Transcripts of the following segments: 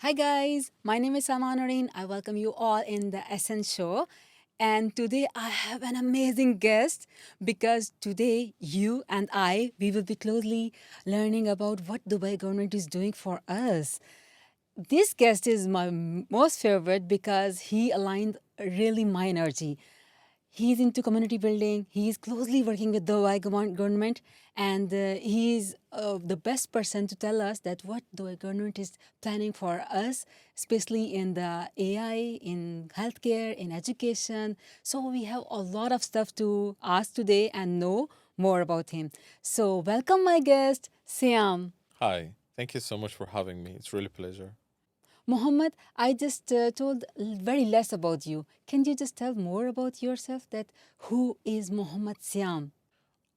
Hi guys, my name is Salman. I welcome you all in the Essence Show. And today I have an amazing guest because today you and we will be closely learning about what Dubai government is doing for us. This guest is my most favorite because he aligned really my energy. He's into community building. He's closely working with the Dubai government, and he's the best person to tell us that what the government is planning for us, especially in the AI, in healthcare, in education. So we have a lot of stuff to ask today and know more about him. So welcome, my guest, Siam. Hi, thank you so much for having me. It's really a pleasure. Mohammed, I just told very less about you. Can you just tell more about yourself? That who is Mohammed Siam?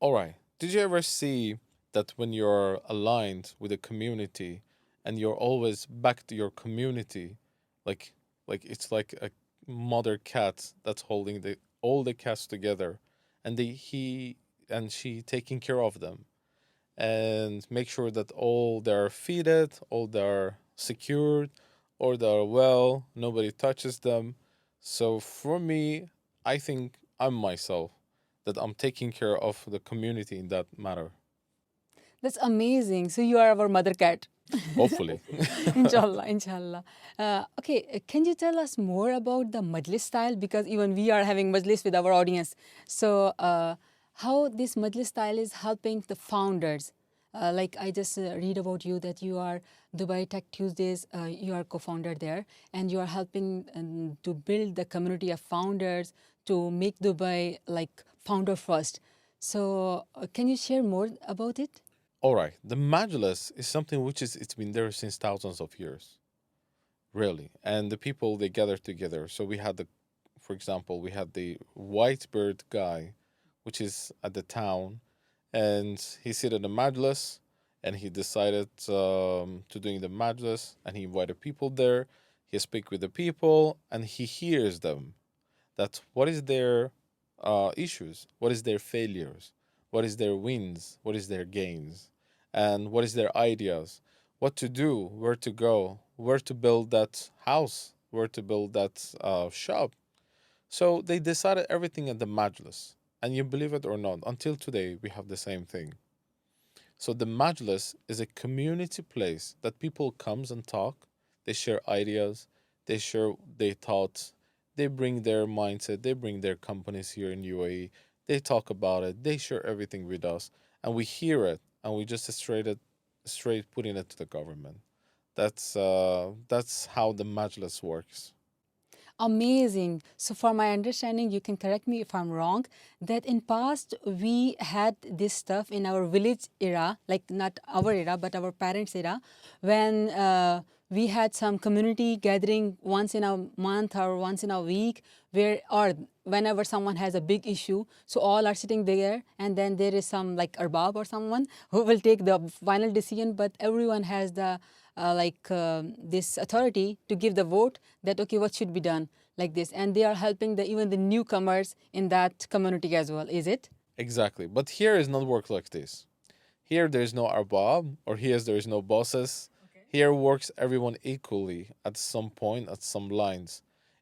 All right. Did you ever see that when you're aligned with a community and you're always back to your community, like it's like a mother cat that's holding the all the cats together, and he and she taking care of them and make sure that all they're feeded, all they're secured, all they're well, nobody touches them. So for me, I think I'm myself, that I'm taking care of the community in that matter. That's amazing. So you are our mother cat. Hopefully. Inshallah, inshallah. Okay, can you tell us more about the Majlis style? Because even we are having Majlis with our audience. So, how this Majlis style is helping the founders? Like I just read about you that you are Dubai Tech Tuesdays, you are co-founder there, and you are helping to build the community of founders to make Dubai like founder first. So, can you share more about it? All right. The Majlis is something which is it's been there since thousands of years, really. And the people they gather together. So we had for example, we had the white bird guy, which is at the town, and he sit at the Majlis, and he decided to doing the Majlis, and he invited people there. He speak with the people, and he hears them. That what is their issues, what is their failures, what is their wins, what is their gains, and what is their ideas, what to do, where to go, where to build that house, where to build that shop. So they decided everything at the Majlis. And you believe it or not, until today we have the same thing. So the Majlis is a community place that people comes and talk, they share ideas, they share their thoughts, they bring their mindset, they bring their companies here in UAE, they talk about it, they share everything with us, and we hear it and we just straight putting it to the government. That's how the Majlis works. Amazing. So for my understanding, you can correct me if I'm wrong, that in past we had this stuff in our village era, like not our era, but our parents' era, when we had some community gathering once in a month or once in a week, where or whenever someone has a big issue, so all are sitting there, and then there is some like arbab or someone who will take the final decision, but everyone has the this authority to give the vote that okay, what should be done like this, and they are helping the even the newcomers in that community as well, is it? Exactly. But here is not work like this. Here there is no arbab, or here there is no bosses. Here works everyone equally at some point, at some lines.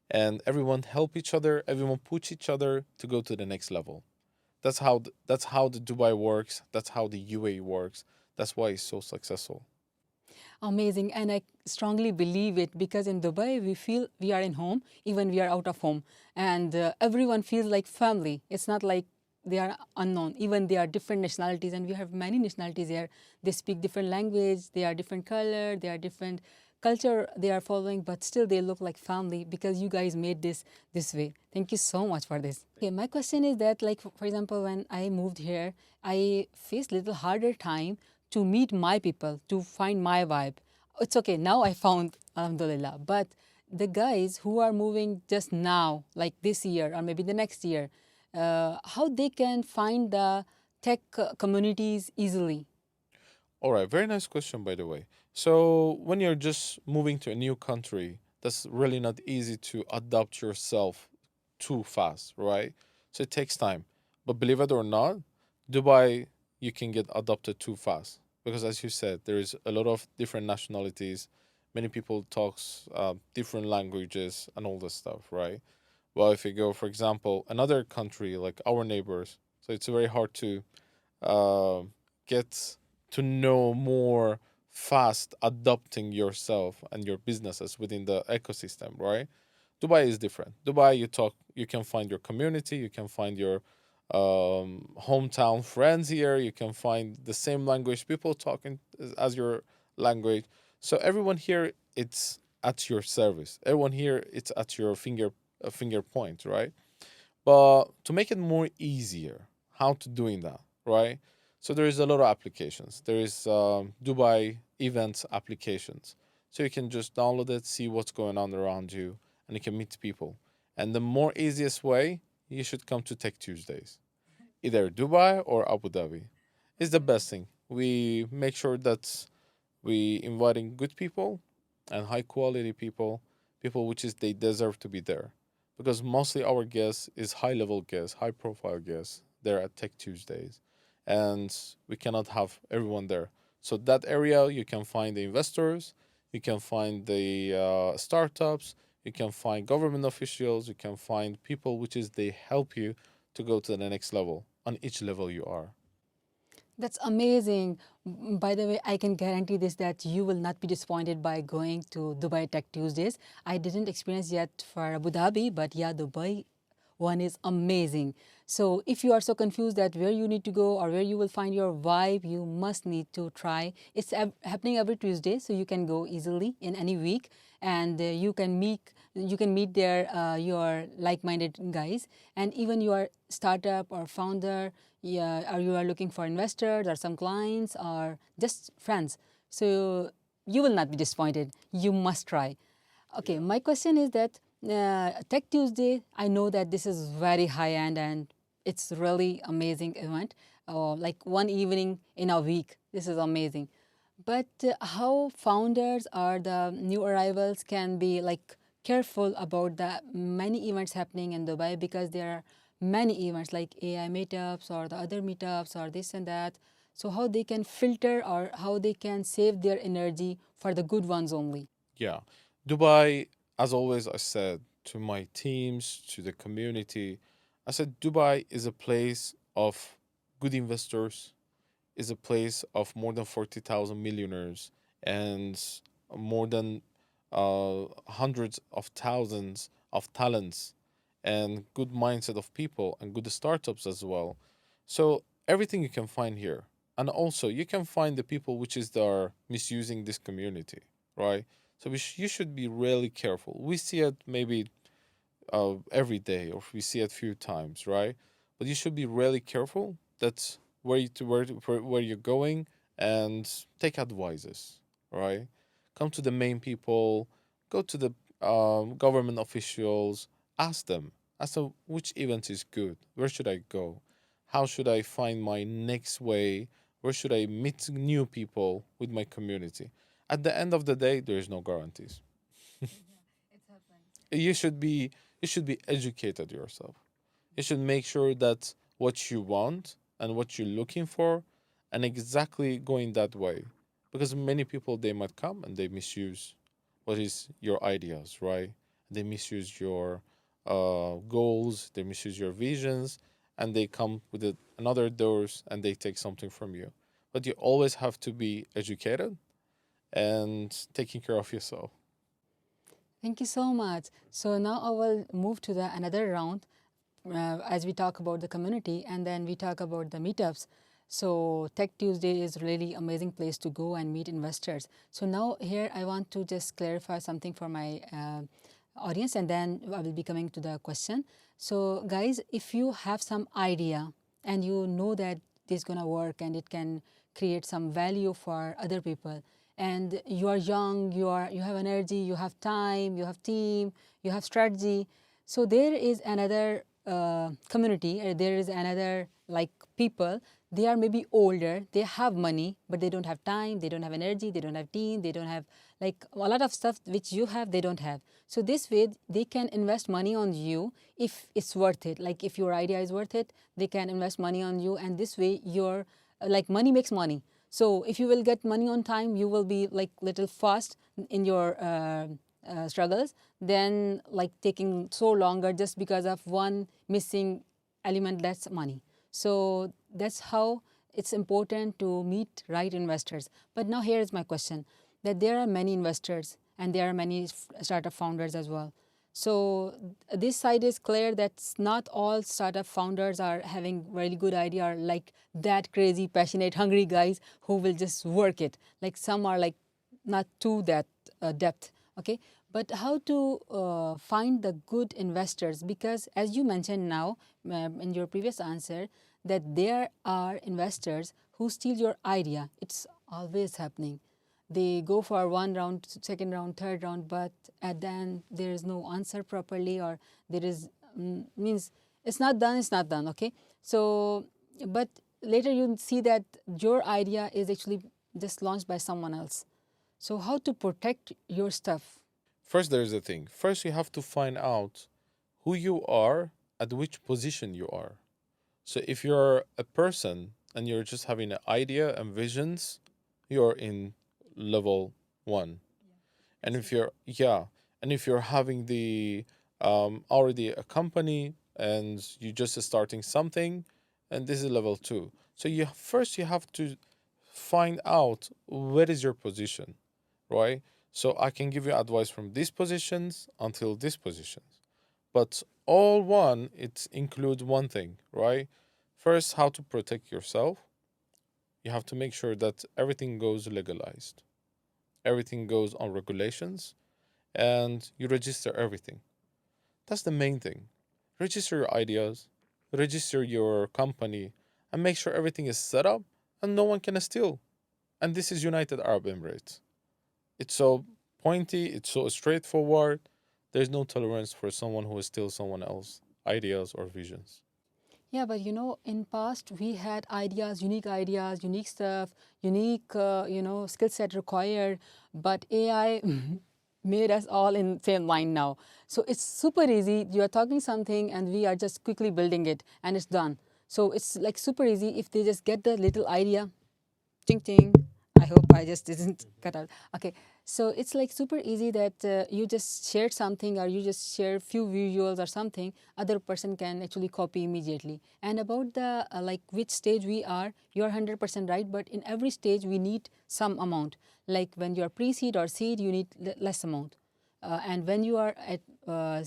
And everyone help each other, everyone push each other to go to the next level. That's how the Dubai works, that's how the UAE works. That's why it's so successful. Amazing. And I strongly believe it because in Dubai, we feel we are in home, even we are out of home. And everyone feels like family. It's not like they are unknown. Even they are different nationalities, and we have many nationalities here. They speak different language, they are different color, they are different culture they are following, but still they look like family because you guys made this way. Thank you so much for this. Okay, my question is that, like for example, when I moved here, I faced little harder time to meet my people, to find my vibe. It's okay, now I found, alhamdulillah. But the guys who are moving just now, like this year or maybe the next year, how they can find the tech communities easily? All right, very nice question, by the way. So, when you're just moving to a new country, that's really not easy to adapt yourself too fast, right? So, it takes time. But believe it or not, Dubai, you can get adopted too fast. Because, as you said, there is a lot of different nationalities, Many people talks different languages and all this stuff, right? Well, if you go, for example, another country like our neighbors, so it's very hard to uh, get to know more fast adapting yourself and your businesses within the ecosystem, right? Dubai is different. Dubai, you can find your community, you can find your hometown friends here, you can find the same language, people talking as your language. So everyone here, it's at your service. Everyone here, it's at your finger point, right? But to make it more easier, how to doing that, right? So there is a lot of applications. There is Dubai events applications. So you can just download it, see what's going on around you, and you can meet people. And the more easiest way, you should come to Tech Tuesdays, either Dubai or Abu Dhabi. It's the best thing. We make sure that we inviting good people and high quality people, people which is they deserve to be there. Because mostly our guests is high level guests, high profile guests there at Tech Tuesdays. And we cannot have everyone there. So that area you can find the investors, you can find the startups, you can find government officials, you can find people which is they help you to go to the next level on each level you are. That's amazing. By the way, I can guarantee this that you will not be disappointed by going to Dubai Tech Tuesdays. I didn't experience yet for Abu Dhabi, but yeah, Dubai one is amazing. So if you are so confused that where you need to go or where you will find your vibe, you must need to try. It's happening every Tuesday, so you can go easily in any week, and you can meet there your like-minded guys, and even your startup or founder, yeah, or you are looking for investors or some clients or just friends. So you will not be disappointed. You must try. Okay, my question is that Tech Tuesday, I know that this is very high end and it's really amazing event. Like one evening in a week, this is amazing. But how founders or the new arrivals can be like careful about the many events happening in Dubai, because there are many events like AI meetups or the other meetups or this and that. So how they can filter or how they can save their energy for the good ones only. Yeah. Dubai, as always, I said to my teams, to the community, I said Dubai is a place of good investors, is a place of more than 40,000 millionaires and more than hundreds of thousands of talents and good mindset of people and good startups as well. So everything you can find here. And also you can find the people which is that are misusing this community, right? So you should be really careful. We see it maybe every day, or we see it few times, right? But you should be really careful. That's where you're going, and take advices, right? Come to the main people, go to the government officials, ask them which event is good, where should I go, how should I find my next way, where should I meet new people with my community. At the end of the day, there is no guarantees. you should be you should be educated yourself. You should make sure that what you want and what you're looking for and exactly going that way, because many people they might come and they misuse what is your ideas, right? They misuse your goals, they misuse your visions, and they come with another doors and they take something from you. But you always have to be educated and taking care of yourself. Thank you so much. So now I will move to the another round as we talk about the community and then we talk about the meetups. So Tech Tuesday is really amazing place to go and meet investors. So now here I want to just clarify something for my audience, and then I will be coming to the question. So guys, if you have some idea and you know that this is gonna work and it can create some value for other people, and you are young, you have energy, you have time, you have team, you have strategy. So there is another community, there is another like people. They are maybe older, they have money, but they don't have time, they don't have energy, they don't have team, they don't have like a lot of stuff which you have, they don't have. So this way they can invest money on you if it's worth it. Like if your idea is worth it, they can invest money on you, and this way your like money makes money. So if you will get money on time, you will be like little fast in your struggles than like taking so longer just because of one missing element, that's money. So that's how it's important to meet right investors. But now here is my question, that there are many investors and there are many startup founders as well. So this side is clear that not all startup founders are having really good idea, or like that crazy, passionate, hungry guys who will just work it. Like some are like not to that depth. Okay, but how to find the good investors? Because as you mentioned now in your previous answer, that there are investors who steal your idea. It's always happening. They go for one round, second round, third round, but at the end there is no answer properly, or there is means it's not done, it's not done. Okay, so but later you see that your idea is actually just launched by someone else. So how to protect your stuff? First, there's the thing. First, you have to find out who you are, at which position you are. So if you're a person and you're just having an idea and visions, you're in level one. And if you're and if you're having the already a company and you just starting something, and this is level two. So you have to find out where is your position, right? So I can give you advice from these positions until these positions. But all one, it includes one thing, right? First, how to protect yourself. You have to make sure that everything goes legalized, everything goes on regulations, and you register everything. That's the main thing. Register your ideas, register your company, and make sure everything is set up and no one can steal. And this is United Arab Emirates. It's so pointy, it's so straightforward. There's no tolerance for someone who steals someone else's ideas or visions. Yeah, but you know, in past we had ideas, unique stuff, unique skill set required. But AI made us all in same line now. So it's super easy. You are talking something, and we are just quickly building it, and it's done. So it's like super easy if they just get the little idea. Ting ting. I hope I just didn't cut out. Okay, so it's like super easy that you just shared something, or you just share few visuals or something. Other person can actually copy immediately. And about the like which stage we are, you're 100% right. But in every stage we need some amount. Like when you're pre-seed or seed, you need less amount. And when you are at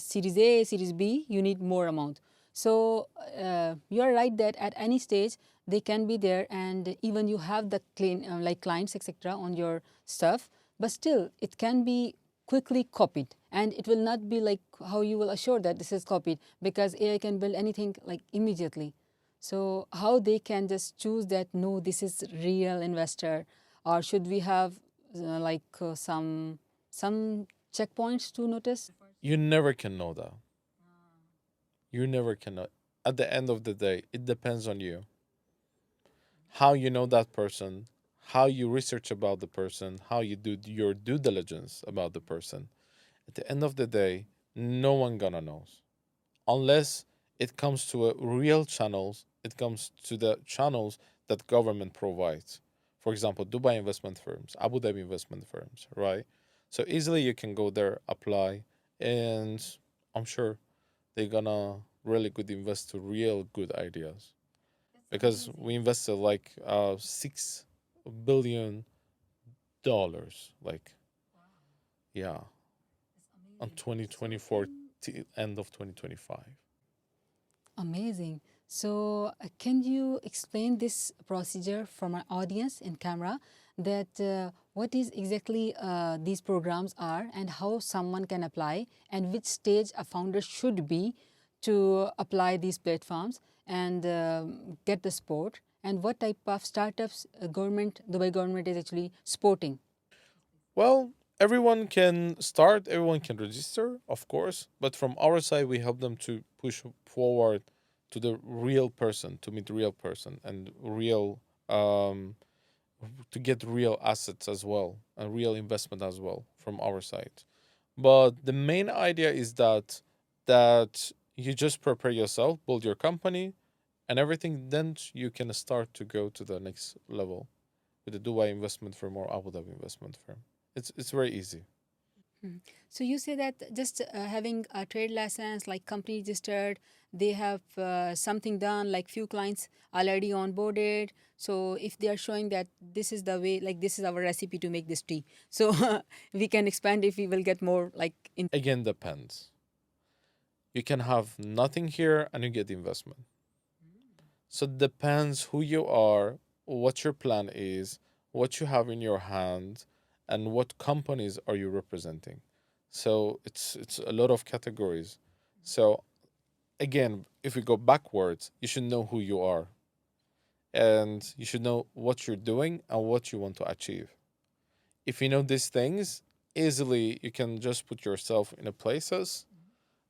series A, series B, you need more amount. So you are right that at any stage they can be there, and even you have the clean like clients etc. on your stuff, but still it can be quickly copied, and it will not be like how you will assure that this is copied, because AI can build anything like immediately. So how they can just choose that no, this is real investor, or should we have some checkpoints to notice? You never can know that. You never can know. At the end of the day, it depends on you. How you know that person, how you research about the person, how you do your due diligence about the person. At the end of the day, no one gonna knows unless it comes to a real channels. It comes to the channels that government provides. For example, Dubai investment firms, Abu Dhabi investment firms, right? So easily you can go there, apply, and I'm sure they're gonna really good invest to real good ideas, because we invested like $6 billion, like, yeah, on 2024 to end of 2025. Amazing. So, can you explain this procedure for my audience in camera? That what is exactly these programs are, and how someone can apply, and which stage a founder should be to apply these platforms and get the support, and what type of startups Dubai government is actually supporting. Well, everyone can start, everyone can register, of course, but from our side, we help them to push forward to the real person, to meet the real person and real, um, to get real assets as well and real investment as well from our side. But the main idea is that you just prepare yourself, build your company and everything, then you can start to go to the next level with the Dubai investment firm or Abu Dhabi investment firm. It's very easy. Mhm. So you say that just having a trade license, like company registered, they have something done, like few clients already onboarded. So if they are showing that this is the way, like this is our recipe to make this tea, so we can expand if we will get more like in. Again, depends. You can have nothing here and you get the investment. So it depends who you are, what your plan is, what you have in your hand, and what companies are you representing. So it's a lot of categories. So again, if we go backwards, you should know who you are and you should know what you're doing and what you want to achieve. If you know these things, easily you can just put yourself in a places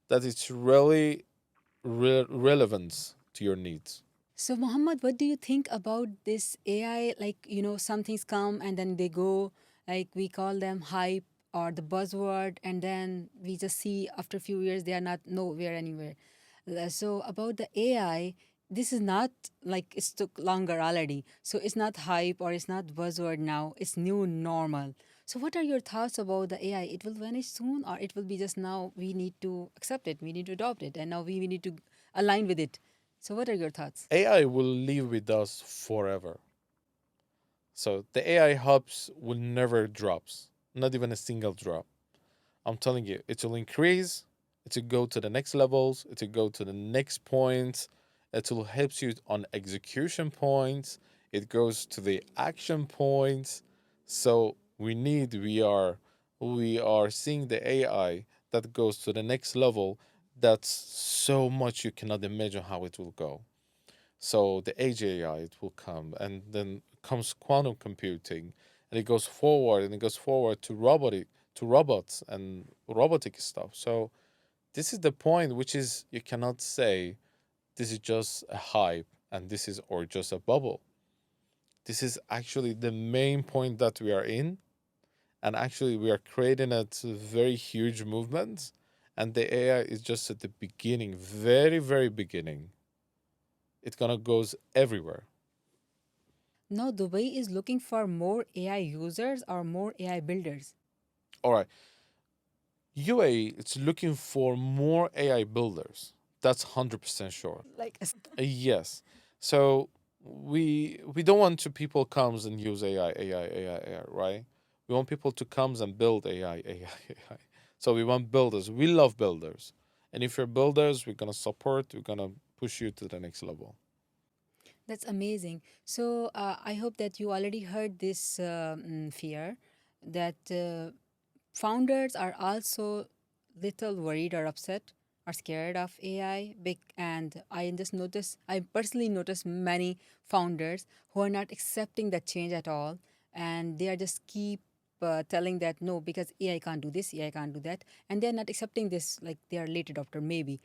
that it's really relevant to your needs. So, Mohammed, what do you think about this AI? Like, some things come and then they go, like we call them hype or the buzzword, and then we just see after a few years they are not nowhere anywhere. So, about the AI, this is not like it's took longer already. So, it's not hype or it's not buzzword now, it's new normal. So, what are your thoughts about the AI? It will vanish soon, or it will be just now we need to accept it, we need to adopt it, and now we need to align with it. So, what are your thoughts? AI will live with us forever. So the AI hubs will never drops, not even a single drop. I'm telling you, it will increase, it will go to the next levels, it will go to the next points, it will help you on execution points, it goes to the action points. So we are seeing the AI that goes to the next level. That's so much you cannot imagine how it will go. So the AGI it will come, and then comes quantum computing, and it goes forward, and it goes forward to robots and robotic stuff. So this is the point, which is you cannot say this is just a hype and this is or just a bubble. This is actually the main point that we are in, and actually we are creating a very huge movement, and the AI is just at the beginning, very very beginning. It's gonna goes everywhere. No, Dubai is looking for more AI users or more AI builders. All right. UAE it's looking for more AI builders. That's 100% sure. Like, Yes. So we don't want to people comes and use AI, right? We want people to comes and build AI. So we want builders. We love builders. And if you're builders, we're gonna support, we're gonna push you to the next level. that's amazing. So, I hope that you already heard this fear that founders are also little worried or upset or scared of AI. And I personally notice many founders who are not accepting that change at all. And they are just keep telling that no, because AI can't do this, AI can't do that. And they're not accepting this, like they are late adopter, maybe.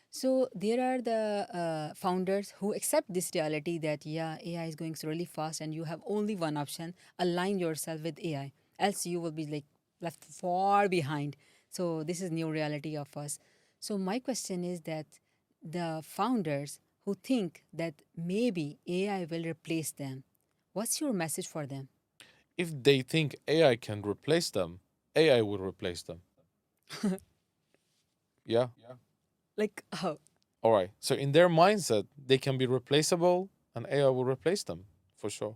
So there are the founders who accept this reality that yeah, AI is going really fast, and you have only one option: align yourself with AI, else you will be like left far behind. So this is new reality of us. So my question is that the founders who think that maybe AI will replace them, what's your message for them? If they think AI can replace them, AI will replace them. Yeah. Like how? All right. So in their mindset, they can be replaceable and AI will replace them for sure.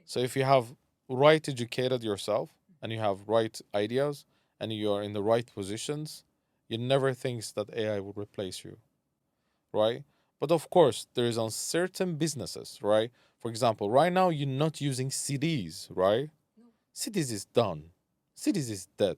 So if you have right educated yourself and you have right ideas and you are in the right positions, you never think that AI will replace you, right? But of course, there is on certain businesses, right? For example, right now you're not using CDs, right? CDs is done. CDs is dead,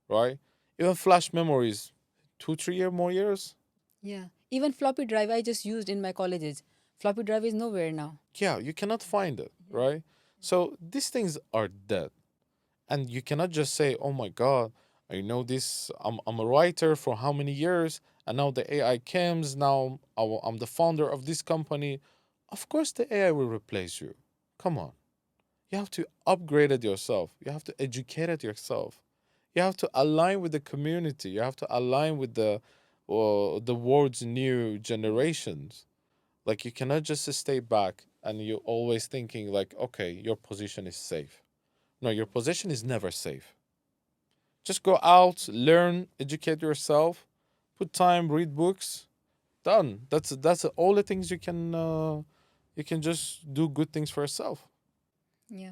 right? Even flash memories, 2, 3 more years. Yeah, even floppy drive I just used in my colleges. Floppy drive is nowhere now. Yeah, you cannot find it, right? So these things are dead. And you cannot just say, oh my God, I know this, I'm a writer for how many years, and now the AI comes, now I'm the founder of this company. Of course, the AI will replace you. Come on. You have to upgrade it yourself. You have to educate it yourself. You have to align with the community. You have to align with the world's new generations. Like you cannot just stay back. and you always thinking like, okay, your position is safe. No, your position is never safe. Just go out, learn, educate yourself, put time, read books. Done. That's all the things you can just do good things for yourself. Yeah.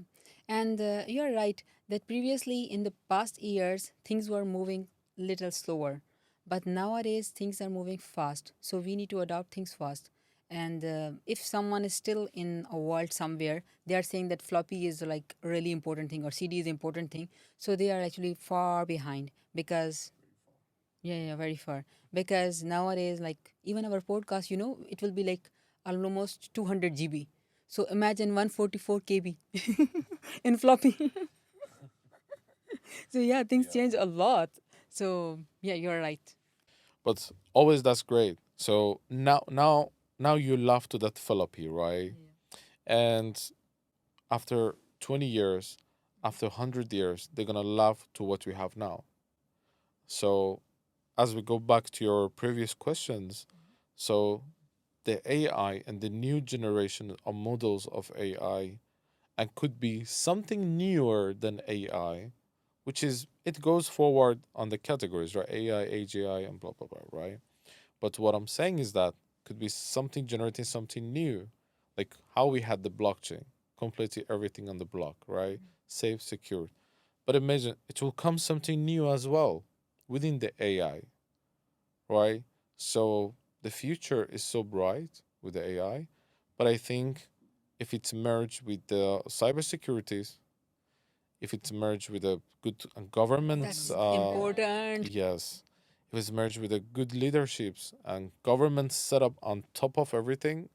And you're right that previously in the past years, things were moving little slower. But nowadays, things are moving fast. So we need to adopt things fast. And if someone is still in a world somewhere, they are saying that floppy is like a really important thing or CD is important thing. So they are actually far behind because yeah, very far. Because nowadays, like even our podcast, it will be like almost 200 GB. So imagine 144 KB in floppy. So yeah, things change a lot. So yeah, you're right. But always that's great. So now you love to that Philippi, right? And after 20 years, after 100 years, they're gonna love to what we have now. So as we go back to your previous questions, so the AI and the new generation of models of AI and could be something newer than AI, which is it goes forward on the categories, right? AI, AGI, and blah blah blah, right? But what I'm saying is that could be something generating something new, like how we had the blockchain, completely everything on the block, right? Safe, secure. But imagine it will come something new as well within the AI, right? So the future is so bright with the AI, but I think if it's merged with the cybersecurities, if it's merged with a good government, That's important. yes, if it's merged with a good leaderships and government setup on top of everything,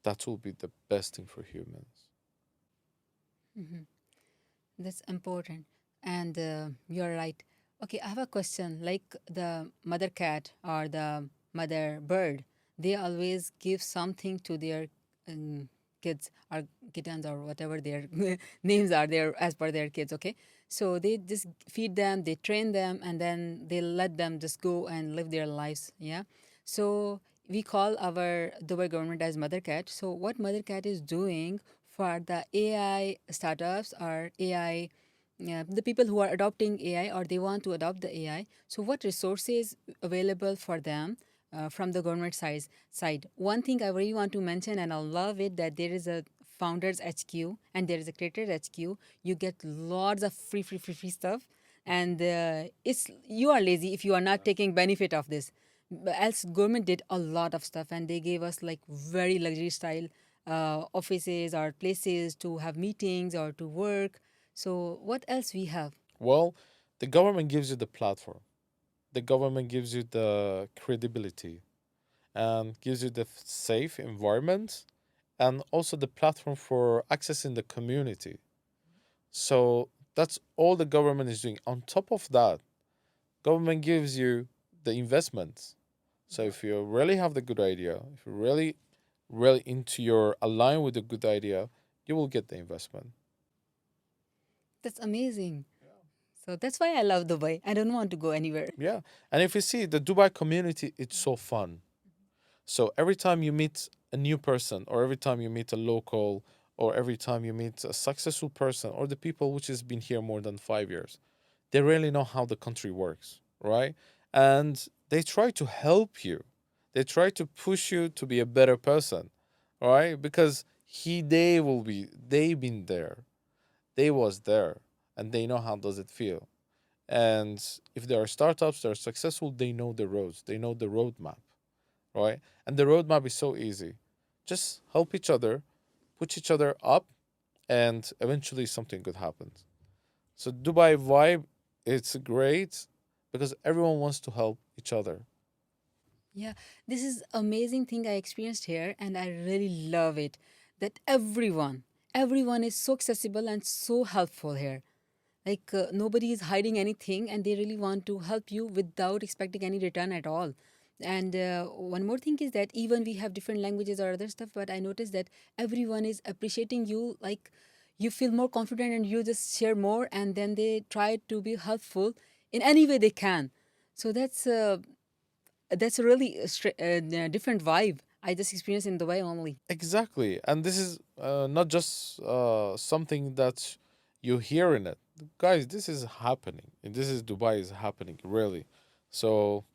that will be the best thing for humans. That's important. And you're right. Okay, I have a question. Like the mother cat or the mother bird, they always give something to their um, kids or kittens or whatever their names are there as per their kids. Okay, so they just feed them, they train them, and then they let them just go and live their lives. Yeah. So we call our Dubai government as mother cat. So what mother cat is doing for the AI startups or AI, the people who are adopting AI or they want to adopt the AI. So what resources available for them from the government side? One thing I really want to mention, and I love it, that there is a founders HQ and there is a creators HQ. You get lots of free stuff, and it's you are lazy if you are not taking benefit of this. But else government did a lot of stuff and they gave us like very luxury style offices or places to have meetings or to work. So what else we have? Well, the government gives you the platform, the government gives you the credibility, and gives you the safe environment, and also the platform for accessing the community. So that's all the government is doing. On top of that, government gives you the investments. So if you really have the good idea, if you're really into your align with the good idea, you will get the investment. That's amazing. So that's why I love Dubai. I don't want to go anywhere. Yeah. And if you see the Dubai community, it's so fun. So every time you meet a new person, or every time you meet a local, or every time you meet a successful person, or the people which has been here more than 5 years, they really know how the country works, right? And they try to help you. They try to push you to be a better person, right? Because they been there, they was there, and they know how does it feel. And if there are startups that are successful, they know the roads, they know the roadmap, right? And the roadmap is so easy. Just help each other, push each other up, and eventually something good happens. So Dubai vibe, it's great because everyone wants to help each other. Yeah, this is amazing thing I experienced here, and I really love it. That everyone is so accessible and so helpful here. Like nobody is hiding anything, and they really want to help you without expecting any return at all. And one more thing is that even we have different languages or other stuff, but I noticed that everyone is appreciating you. Like you feel more confident, and you just share more, and then they try to be helpful in any way they can. So that's a really different vibe I just experienced in Dubai only. Exactly. And this is not just something that you hear in it. Guys, this is happening. And this is Dubai is happening, really. So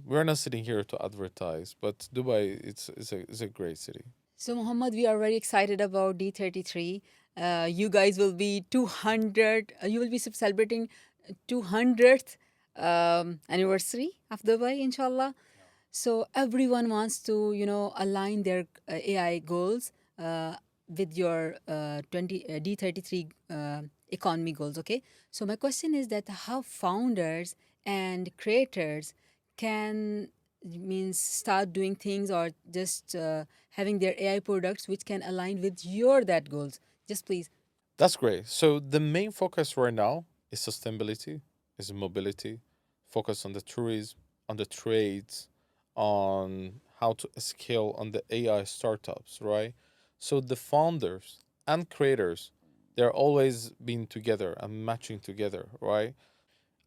we're not sitting here to advertise, but Dubai, it's a great city. So, Mohammed, we are very excited about D33. You guys will be 200, you will be celebrating 200th anniversary of Dubai, inshallah. So everyone wants to, align their AI goals with your 20 D33 economy goals. Okay. So my question is that how founders and creators can means start doing things or just having their AI products which can align with your that goals. Just please. That's great. So the main focus right now is sustainability, is mobility, focus on the tourism, on the trades, on how to scale on the AI startups, right? So the founders and creators, they're always being together and matching together, right?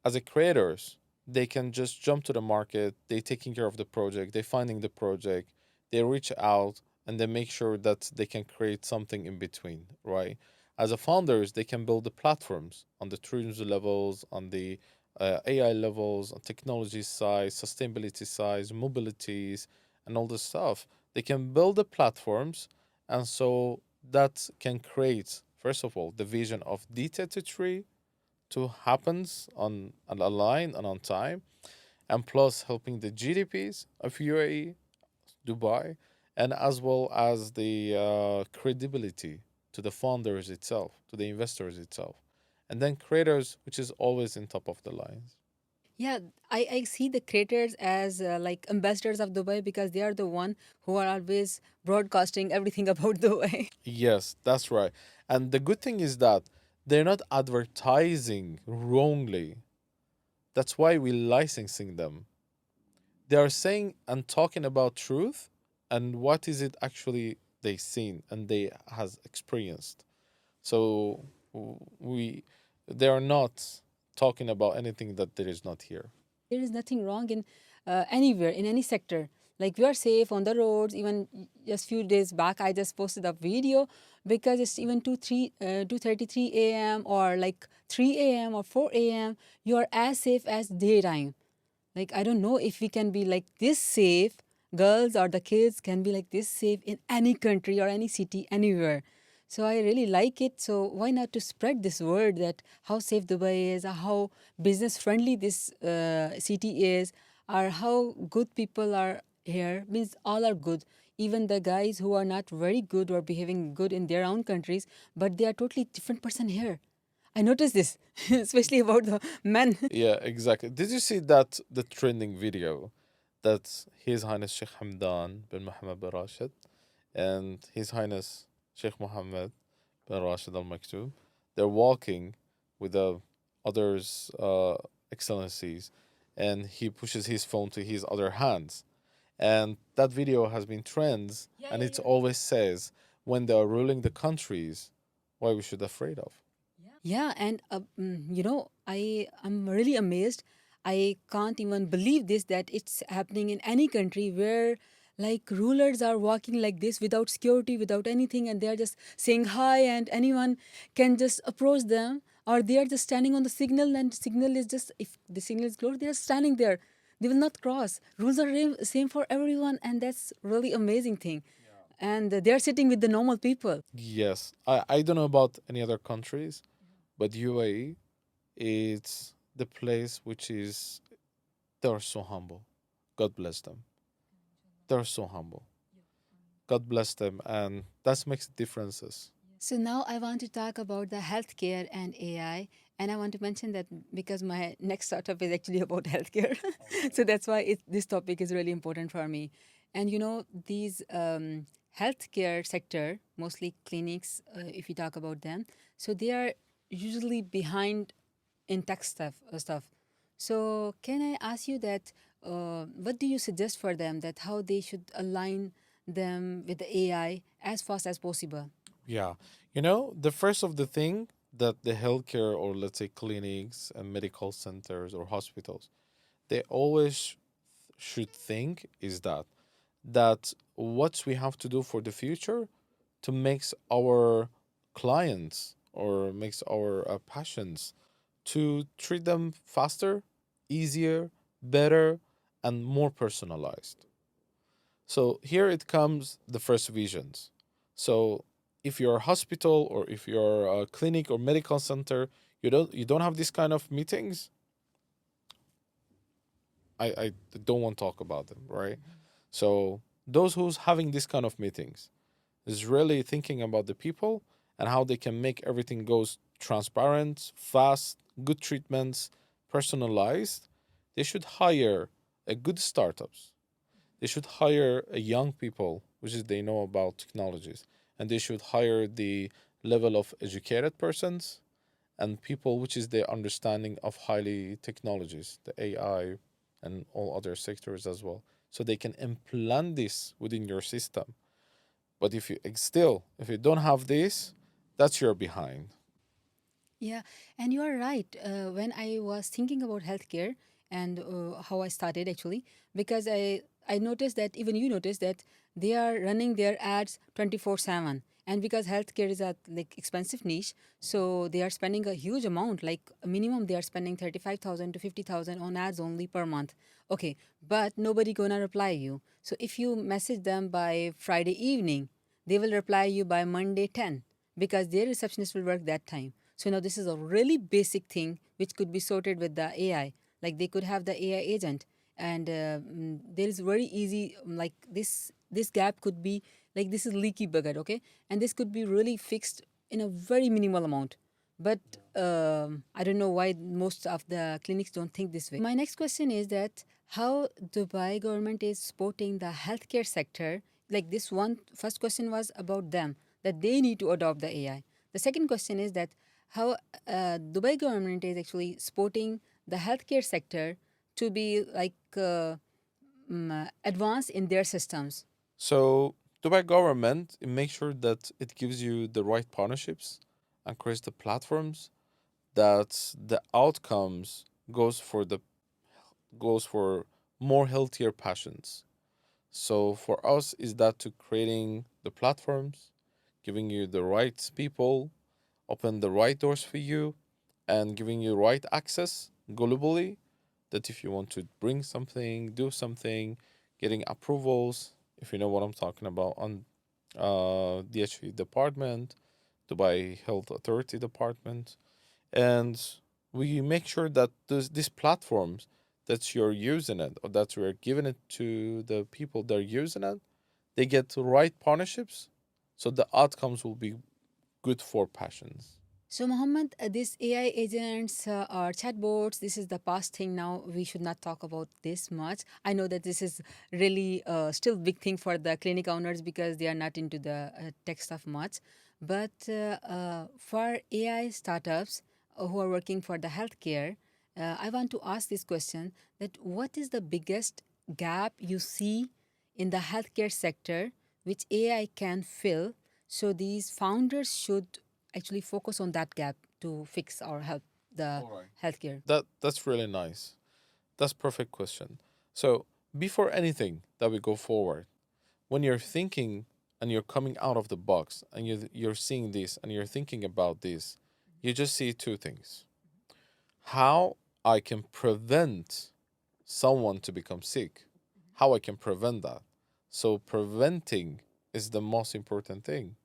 As a creators, they can just jump to the market, they taking care of the project, they finding the project, they reach out and they make sure that they can create something in between, right? As a founders, they can build the platforms on the tourism levels, on the AI levels, on technology side, sustainability side, mobilities, and all this stuff. They can build the platforms, and so that can create, first of all, the vision of D33 to happens on a line and on time, and plus helping the GDPs of UAE, Dubai, and as well as the credibility to the founders itself, to the investors itself, and then creators, which is always in top of the lines. Yeah, I see the creators as like ambassadors of Dubai because they are the one who are always broadcasting everything about Dubai. Yes, that's right. And the good thing is that they're not advertising wrongly. That's why we're licensing them. They are saying and talking about truth and what is it actually they seen and they has experienced. So we they are not talking about anything that there is not here. There is nothing wrong in anywhere in any sector. Like we are safe on the roads. Even just few days back, I just posted a video because it's even 2:33 a.m. or like 3 a.m. or 4 a.m. You are as safe as daytime. Like I don't know if we can be like this safe, girls or the kids can be like this safe in any country or any city anywhere. So I really like it. So why not to spread this word that how safe Dubai is, or how business friendly this city is, or how good people are here. Means all are good. Even the guys who are not very good or behaving good in their own countries, but they are totally different person here. I noticed this, especially about the men. Yeah, exactly. Did you see that the trending video that His Highness Sheikh Hamdan bin Mohammed bin Rashid and His Highness Sheikh Mohammed bin Rashid Al Maktoum, they're walking with the others' excellencies, and he pushes his phone to his other hands. And that video has been trends, and it always says when they are ruling the countries, why we should afraid of. Yeah, and I am really amazed. I can't even believe this that it's happening in any country where like rulers are walking like this without security, without anything, and they are just saying hi, and anyone can just approach them, or they are just standing on the signal, and signal is just if the signal is closed, they are standing there. They will not cross. Rules are same for everyone, and that's really amazing thing. And they are sitting with the normal people. Yes, I don't know about any other countries, but UAE, it's the place which is, they're so humble. God bless them. They're so humble. God bless them, and that makes differences. So now I want to talk about the healthcare and AI. And I want to mention that because my next startup is actually about healthcare. So that's why this topic is really important for me. And these healthcare sector, mostly clinics, if you talk about them, so they are usually behind in tech stuff. So can I ask you that what do you suggest for them that how they should align them with the AI as fast as possible? Yeah. The first of the thing that the healthcare or let's say clinics and medical centers or hospitals, they always should think is that that what we have to do for the future to makes our clients or makes our patients to treat them faster, easier, better, and more personalized. So here it comes the first visions. So if you're a hospital or if you're a clinic or medical center, you don't have this kind of meetings. I don't want to talk about them, right? So those who's having this kind of meetings is really thinking about the people and how they can make everything goes transparent, fast, good treatments, personalized. They should hire a good startups. They should hire a young people, which is they know about technologies, and they should hire the level of educated persons and people which is their understanding of highly technologies, the AI and all other sectors as well. So they can implant this within your system. But if you don't have this, that's your behind. Yeah, and you are right. When I was thinking about healthcare and how I started actually, because I noticed that even you noticed that they are running their ads 24/7, and because healthcare is a like expensive niche, so they are spending a huge amount. Like a minimum, they are spending 35,000 to 50,000 on ads only per month. Okay, but nobody gonna reply you. So if you message them by Friday evening, they will reply you by Monday 10 because their receptionist will work that time. So now this is a really basic thing which could be sorted with the AI. Like they could have the AI agent, and there is very easy like this gap could be like this is leaky bucket, okay, and this could be really fixed in a very minimal amount. But I don't know why most of the clinics don't think this way. My next question is that how Dubai government is supporting the healthcare sector. Like this one first question was about them that they need to adopt the AI. The second question is that how Dubai government is actually supporting the healthcare sector to be like advanced in their systems. So Dubai government it makes sure that it gives you the right partnerships and creates the platforms that the outcomes goes for more healthier patients. So for us is that to creating the platforms, giving you the right people, open the right doors for you, and giving you right access globally. That if you want to bring something, do something, getting approvals, if you know what I'm talking about, on DHE department, Dubai Health Authority department, and we make sure that these platforms that you're using it or that we're giving it to the people that are using it, they get the right partnerships, so the outcomes will be good for patients. So, Mohammed, these AI agents or chatbots, this is the past thing now. We should not talk about this much. I know that this is really still big thing for the clinic owners because they are not into the tech stuff much. But for AI startups who are working for the healthcare, I want to ask this question: that what is the biggest gap you see in the healthcare sector which AI can fill? So these founders should actually focus on that gap to fix or help the All right. healthcare. That's really nice. That's perfect question. So before anything that we go forward, when you're thinking and you're coming out of the box and you're seeing this and you're thinking about this, you just see two things: how I can prevent someone to become sick, how I can prevent that. So preventing is the most important thing.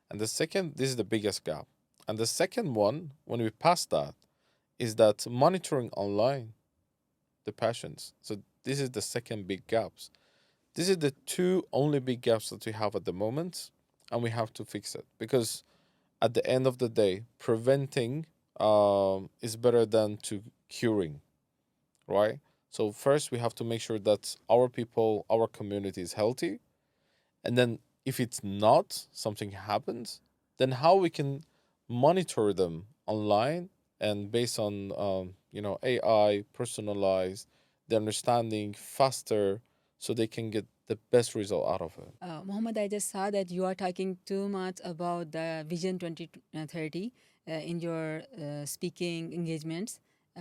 And the second, this is the biggest gap. And the second one, when we pass that, is that monitoring online the patients. So this is the second big gaps. This is the two only big gaps that we have at the moment, and we have to fix it because at the end of the day, preventing is better than to curing, right? So first, we have to make sure that our people, our community is healthy, and then if it's not, something happens, then how we can monitor them online and based on AI personalized, the understanding faster, so they can get the best result out of it. Mohammed, I just saw that you are talking too much about the Vision 2030 in your speaking engagements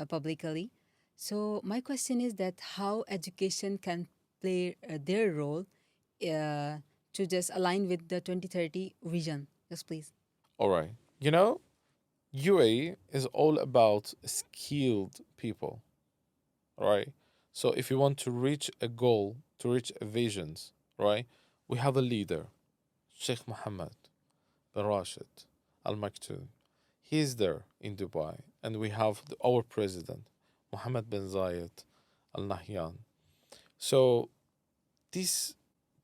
publicly. So my question is that how education can play their role uh, to just align with the 2030 vision? Just please. All right. You know, UAE is all about skilled people, right? So if you want to reach a goal, to reach a visions, right? We have a leader, Sheikh Mohammed bin Rashid Al Maktoum. He's there in Dubai, and we have our president, Mohammed bin Zayed Al Nahyan. So these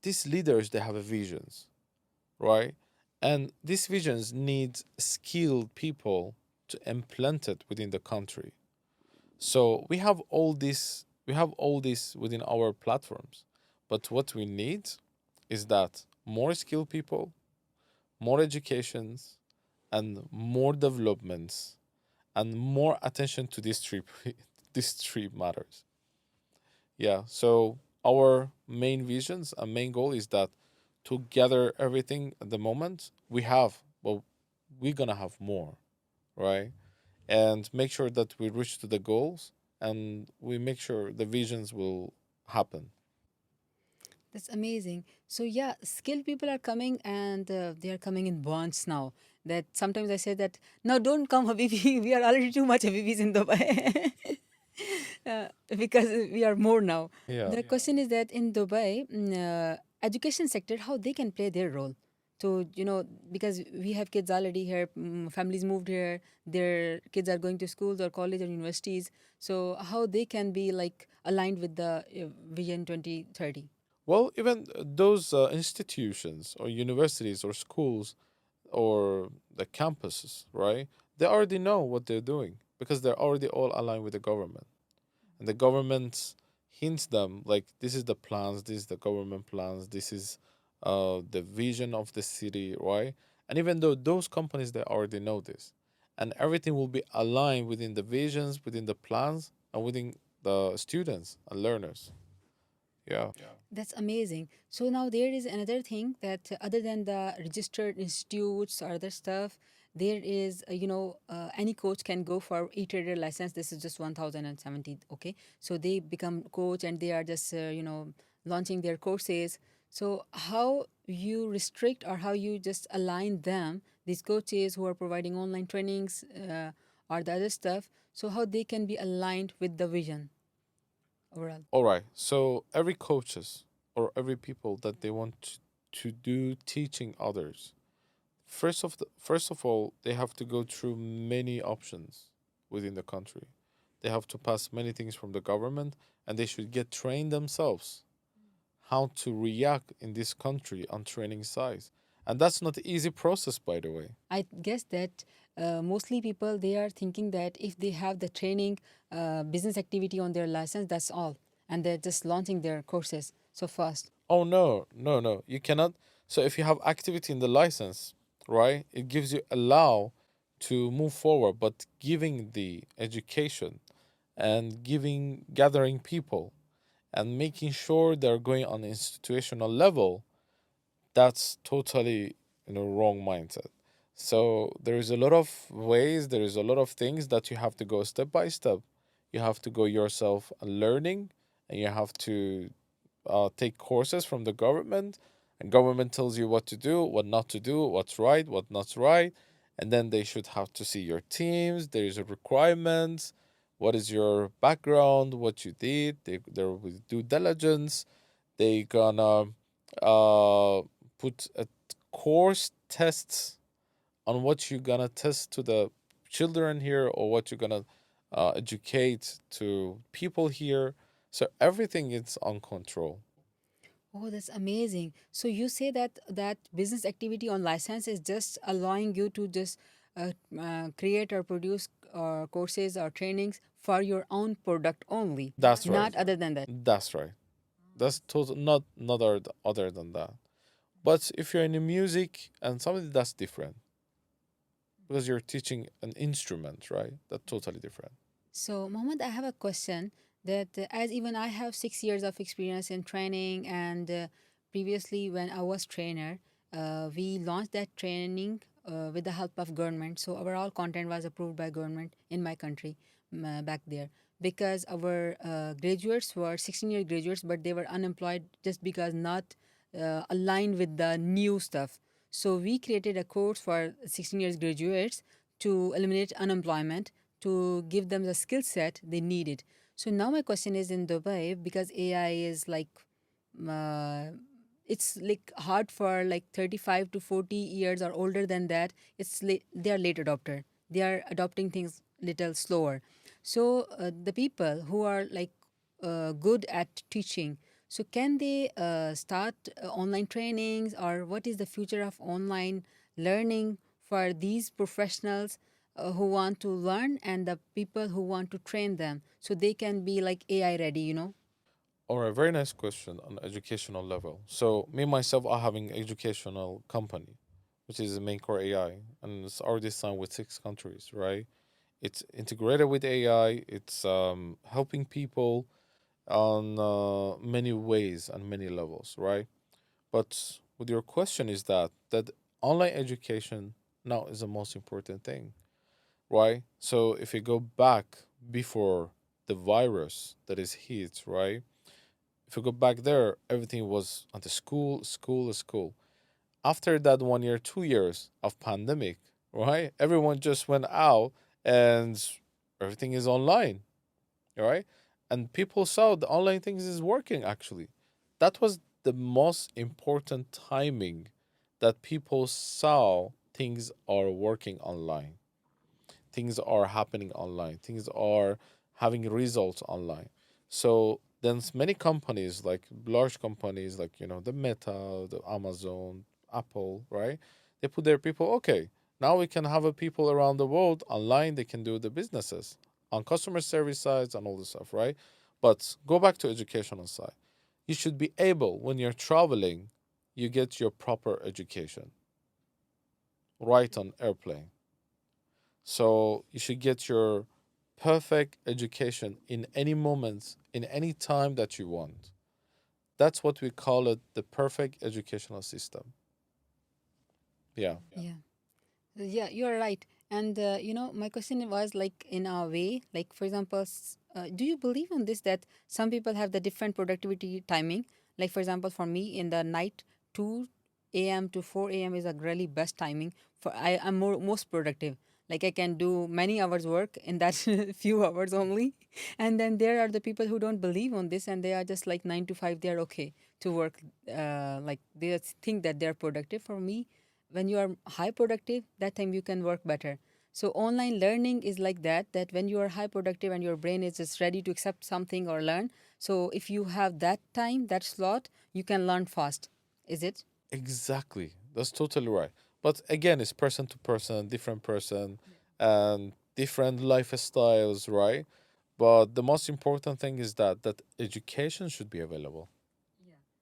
these leaders, they have a visions, right? And these visions need skilled people to implement it within the country. So we have all this within our platforms. But what we need is that more skilled people, more educations, and more developments, and more attention to these three these three matters. Yeah. So our main visions and main goal is that to gather everything at the moment we have, well, we're gonna have more, right? And make sure that we reach to the goals, and we make sure the visions will happen. That's amazing. So yeah, skilled people are coming, and they are coming in bunch now. That sometimes I say that now don't come Habibi. We are already too much Habibis in Dubai. Because we are more now. Yeah. The question is that in Dubai, education sector, how they can play their role to, because we have kids already here, families moved here, their kids are going to schools or college or universities. So how they can be like aligned with the Vision 2030? Well, even those institutions or universities or schools or the campuses, right? They already know what they're doing because they're already all aligned with the government. And the government hints them like this is the plans, this is the government plans, this is the vision of the city, right? And even though those companies, they already know this, and everything will be aligned within the visions, within the plans, and within the students and learners. Yeah. That's amazing. So now there is another thing that other than the registered institutes or other stuff, there is, any coach can go for e-trader license. This is just 1,070. Okay. So they become coach and they are just, launching their courses. So how you restrict or how you just align them, these coaches who are providing online trainings or the other stuff, so how they can be aligned with the vision overall? All right. So every coaches or every people that they want to do teaching others, first of all, they have to go through many options within the country. They have to pass many things from the government, and they should get trained themselves how to react in this country on training size. And that's not an easy process, by the way. I guess that mostly people they are thinking that if they have the training business activity on their license, that's all, and they're just launching their courses so fast. Oh no, no, no. You cannot. So if you have activity in the license, right, it gives you allow to move forward, but giving the education and giving gathering people and making sure they're going on institutional level, that's totally wrong mindset. So there is a lot of ways, there is a lot of things that you have to go step by step. You have to go yourself learning, and you have to take courses from the government, and government tells you what to do, what not to do, what's right, what not right. And then they should have to see your teams, there is a requirements, what is your background, what you did. There will due diligence. They gonna uh put a course tests on what you're gonna test to the children here, or what you're gonna educate to people here. So everything is on control. Oh, that's amazing. So you say that business activity on license is just allowing you to just create or produce courses or trainings for your own product only, That's right. not other than that. That's right. That's total, not other than that. But if you're in the music and something, that's different because you're teaching an instrument, right? That's totally different. So, Mohammed, I have a question that as even I have 6 years of experience in training, and previously when I was trainer, we launched that training with the help of government. So our all content was approved by government in my country back there, because our graduates were 16-year graduates, but they were unemployed just because not aligned with the new stuff. So we created a course for 16 years graduates to eliminate unemployment, to give them the skill set they needed. So now my question is, in Dubai, because AI is like uh, it's like hard for like 35 to 40 years or older than that. They are late adopter, they are adopting things little slower. So the people who are like good at teaching, so can they start online trainings, or what is the future of online learning for these professionals who want to learn, and the people who want to train them so they can be like AI ready, you know? Or a very nice question on educational level. So me myself are having educational company, which is Maincore AI, and it's already signed with 6 countries, right? It's integrated with AI. It's helping people on many ways and many levels, right? But with your question is that online education now is the most important thing, right? So if you go back before the virus that is hit, right? If you go back there, everything was at the school, school, school. After that 1 year, 2 years of pandemic, right? Everyone just went out and everything is online, right? And people saw the online things is working actually. That was the most important timing that people saw things are working online. Things are happening online. Things are having results online. So then many companies, like large companies like, the Meta, the Amazon, Apple, right? They put their people, okay, now we can have a people around the world online, they can do the businesses on customer service sides and all this stuff, right? But go back to educational side. You should be able, when you're traveling, you get your proper education right on airplane. So you should get your perfect education in any moment, in any time that you want. That's what we call it, the perfect educational system. Yeah. Yeah. Yeah, you're right. And my question was like in a way, like for example, do you believe in this that some people have the different productivity timing? Like for example, for me in the night, 2 a.m. to 4 a.m. is a really best timing for I'm most productive. Like I can do many hours work in that few hours only. And then there are the people who don't believe on this, and they are just like 9 to 5. They're okay to work. Like they think that they're productive. For me, when you are high productive, that time you can work better. So online learning is like that when you are high productive and your brain is just ready to accept something or learn, so if you have that time, that slot, you can learn fast. Is it? Exactly. That's totally right. But again, it's different person, and different lifestyles, right? But the most important thing is that education should be available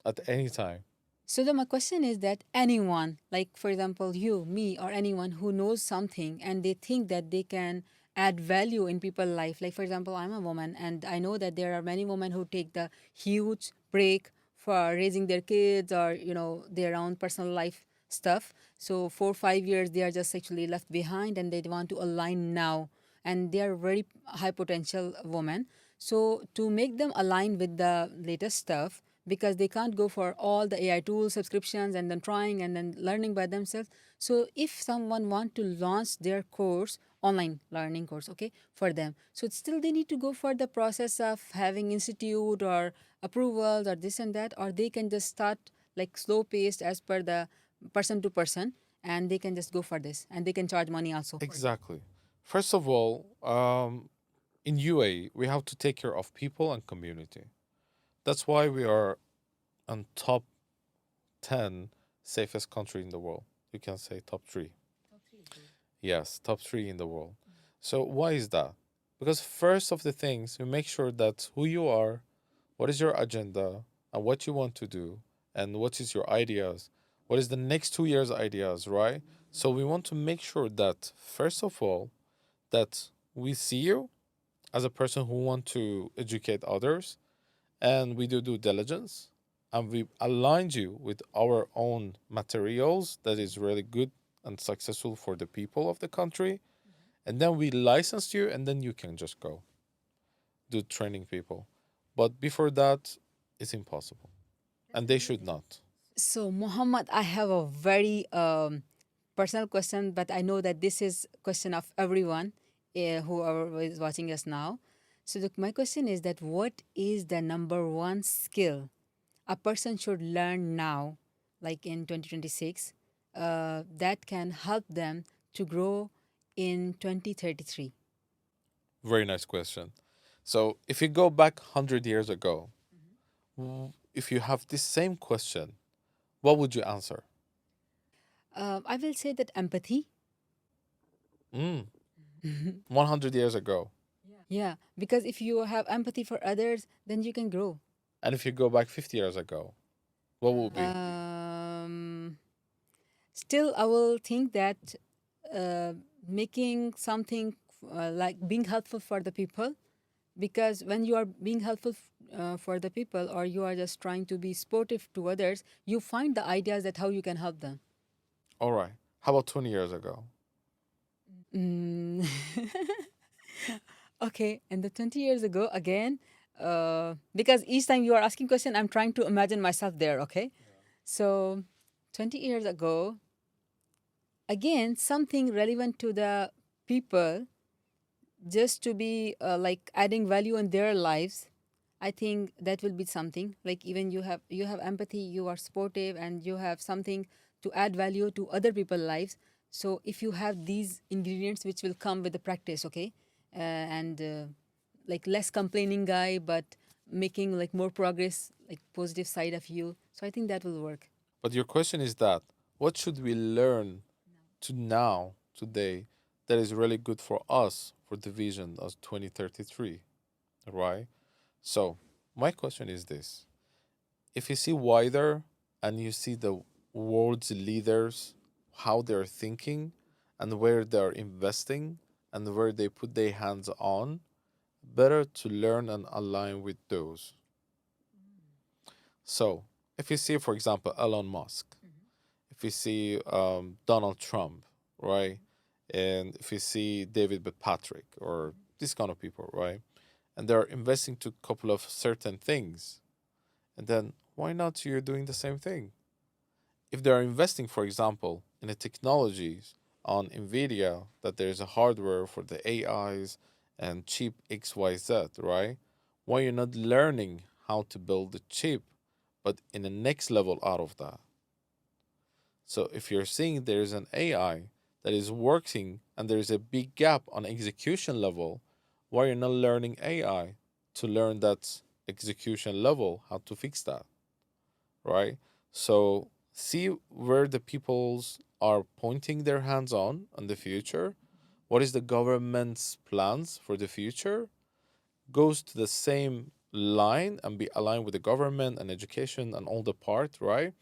at any time. So then my question is that anyone, like for example, you, me, or anyone who knows something and they think that they can add value in people's life. Like for example, I'm a woman and I know that there are many women who take the huge break for raising their kids or their own personal life stuff. So 4 or 5 years they are just actually left behind and they want to align now, and they are very high potential women. So to make them align with the latest stuff, because they can't go for all the AI tools, subscriptions, and then trying and then learning by themselves. So if someone want to launch their course, online learning course, okay, for them, so it's still they need to go for the process of having institute or approvals or this and that, or they can just start like slow paced as per the person to person, and they can just go for this and they can charge money also. Exactly. First of all, in UAE, we have to take care of people and community. That's why we are on top 10 safest country in the world. You can say top 3. Yes, top 3 in the world. So why is that? Because first of the things, we make sure that who you are, what is your agenda, and what you want to do, and what is your ideas, what is the next 2 years ideas, right? So we want to make sure that first of all, that we see you as a person who want to educate others, and we do due diligence, and we aligned you with our own materials that is really good and successful for the people of the country, and then we license you, and then you can just go do training people. But before that, it's impossible, and they should not. So, Mohammed, I have a very personal question, but I know that this is question of everyone whoever is watching us now. So, my question is that what is the number one skill a person should learn now, like in 2026, that can help them to grow in 2033? Very nice question. So, if you go back 100 years ago, if you have this same question, what would you answer? I will say that empathy. Mm, 100 years ago. Yeah, because if you have empathy for others, then you can grow. And if you go back 50 years ago, what will be? Um, Still, I will think that uh, making something like being helpful for the people, because when you are being helpful for the people, or you are just trying to be sportive to others, you find the ideas that how you can help them. All right. How about 20 years ago? Mm. Okay, and the 20 years ago again, because each time you are asking question, I'm trying to imagine myself there. Okay, so 20 years ago, again something relevant to the people, just to be like adding value in their lives. I think that will be something like, even you have empathy, you are supportive, and you have something to add value to other people's lives. So if you have these ingredients, which will come with the practice, okay, and like less complaining guy, but making like more progress, like positive side of you. So I think that will work. But your question is that what should we learn to now, today, that is really good for us for the vision of 2033, right? So, my question is this: if you see wider and you see the world's leaders, how they're thinking and where they're investing and where they put their hands on, better to learn and align with those. So, if you see, for example, Elon Musk, if you see Donald Trump, right? And if you see David Patrick or these kind of people, right? And they're investing to a couple of certain things, and then why not you're doing the same thing? If they're investing, for example, in the technologies on Nvidia, that there's a hardware for the AIs and chip XYZ, right? Why you're not learning how to build the chip, but in the next level out of that? So if you're seeing there's an AI that is working and there's a big gap on execution level, why you're not learning AI to learn that execution level, how to fix that, right? So see where the peoples are pointing their hands on in the future. What is the government's plans for the future? Goes to the same line and be aligned with the government and education and all the part, right?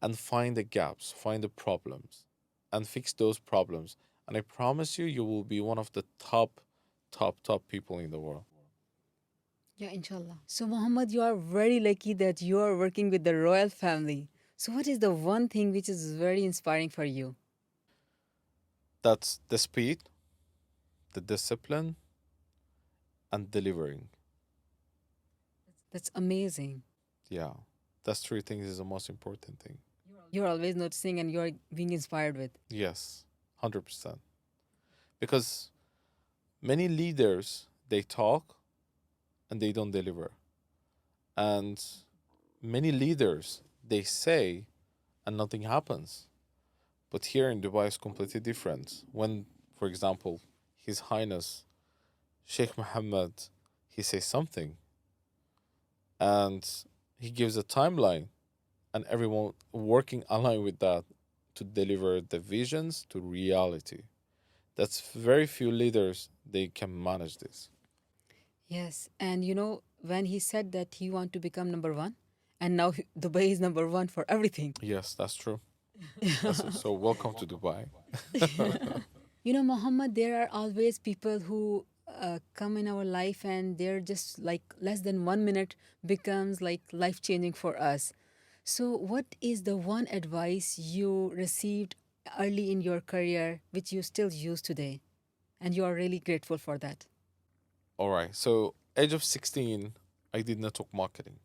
And find the gaps, find the problems, and fix those problems. And I promise you, you will be one of the top people in the world. Yeah, inshallah. So, Muhammad, you are very lucky that you are working with the royal family. So, what is the one thing which is very inspiring for you? That's the speed, the discipline, and delivering. That's amazing. Yeah, that's three things is the most important thing. You're always noticing and you're being inspired with. Yes, 100%. Because many leaders, they talk and they don't deliver. And many leaders, they say and nothing happens. But here in Dubai is completely different. When, for example, His Highness Sheikh Mohammed, he says something and he gives a timeline, and everyone working aligned with that to deliver the visions to reality. That's very few leaders they can manage this. Yes. And when he said that he want to become number one, and now Dubai is number one for everything. Yes, that's true. That's it. So welcome to Dubai. Muhammad, there are always people who come in our life, and they're just like less than 1 minute becomes like life changing for us. So, what is the one advice you received early in your career which you still use today? And you are really grateful for that. All right. So age of 16, I did network marketing.